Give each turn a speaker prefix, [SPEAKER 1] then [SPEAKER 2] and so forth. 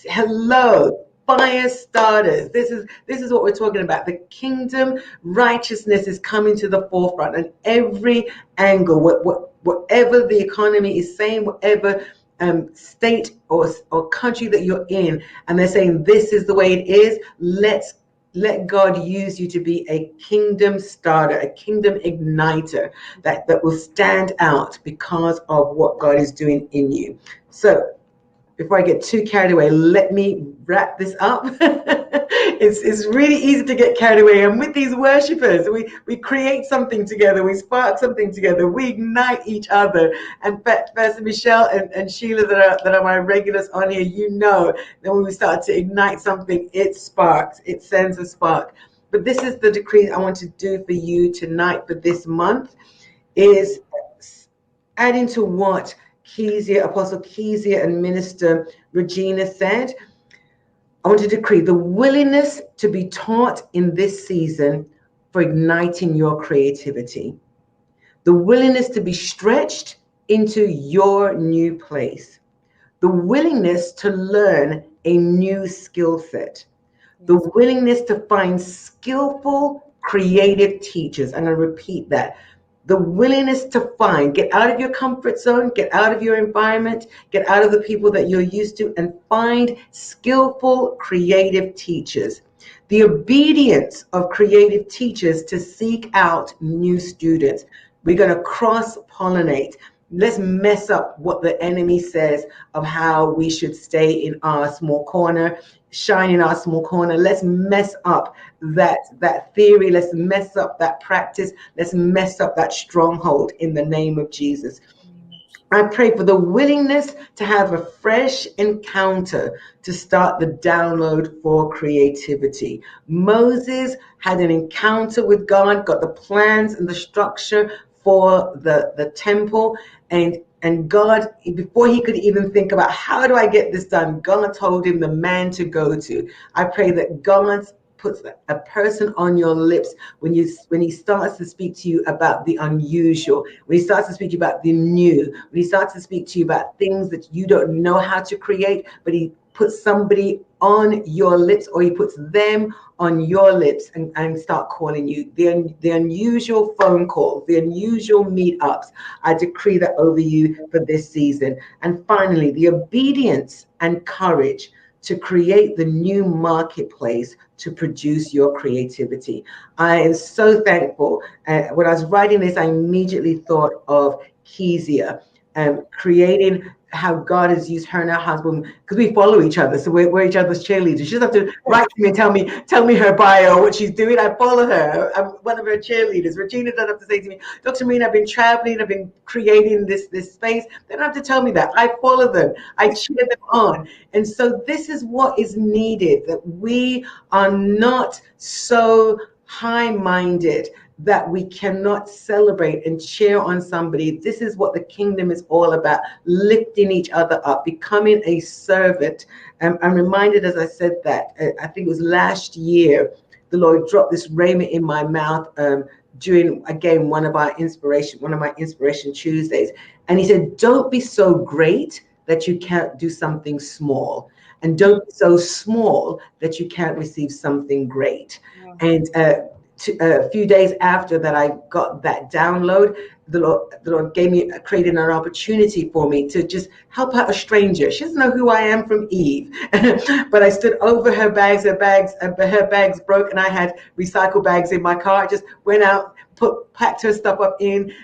[SPEAKER 1] Hello, fire starters. This is what we're talking about. The kingdom righteousness is coming to the forefront, and every angle, whatever the economy is saying, whatever state or country that you're in, and they're saying this is the way it is. Let God use you to be a kingdom starter, a kingdom igniter that will stand out because of what God is doing in you. So before I get too carried away, let me wrap this up. It's really easy to get carried away. And with these worshipers, we create something together, we spark something together, we ignite each other. And Pastor Michelle and Sheila that are my regulars on here, you know that when we start to ignite something, it sparks, it sends a spark. But this is the decree I want to do for you tonight for this month, is adding to what Apostle Kezia and Minister Regina said. I want to decree the willingness to be taught in this season for igniting your creativity, the willingness to be stretched into your new place, the willingness to learn a new skill set, the willingness to find skillful, creative teachers. I'm going to repeat that. The willingness to get out of your comfort zone, get out of your environment, get out of the people that you're used to, and find skillful, creative teachers. The obedience of creative teachers to seek out new students. We're going to cross-pollinate. Let's mess up what the enemy says of how we should stay in our small corner, shine in our small corner. Let's mess up that theory. Let's mess up that practice. Let's mess up that stronghold in the name of Jesus. I pray for the willingness to have a fresh encounter to start the download for creativity. Moses had an encounter with God, got the plans and the structure for the temple, and God, before he could even think about how do I get this done, God told him the man to go to. I pray that God puts a person on your lips when he starts to speak to you about the unusual, when he starts to speak to you about the new, when he starts to speak to you about things that you don't know how to create, but he puts somebody on your lips, or he puts them on your lips and start calling you. The unusual phone calls, the unusual meetups, I decree that over you for this season. And finally, the obedience and courage to create the new marketplace to produce your creativity. I am so thankful. When I was writing this, I immediately thought of Kezia, creating how God has used her and her husband, because we follow each other, so we're each other's cheerleaders. She doesn't have to write to me and tell me her bio, what she's doing. I follow her. I'm one of her cheerleaders. Regina doesn't have to say to me, Dr. Marina, I've been traveling, I've been creating this space. They don't have to tell me that. I follow them. I cheer them on. And so this is what is needed, that we are not so high-minded that we cannot celebrate and cheer on somebody. This is what the kingdom is all about, lifting each other up, becoming a servant. I'm reminded, as I said that, I think it was last year, the Lord dropped this rhema in my mouth during, again, one of my Inspiration Tuesdays. And he said, don't be so great that you can't do something small. And don't be so small that you can't receive something great. And a few days after that, I got that download. The Lord created an opportunity for me to just help out a stranger. She doesn't know who I am from Eve, but I stood over her bags. Her bags broke, and I had recycle bags in my car. I just went out, packed her stuff up in, and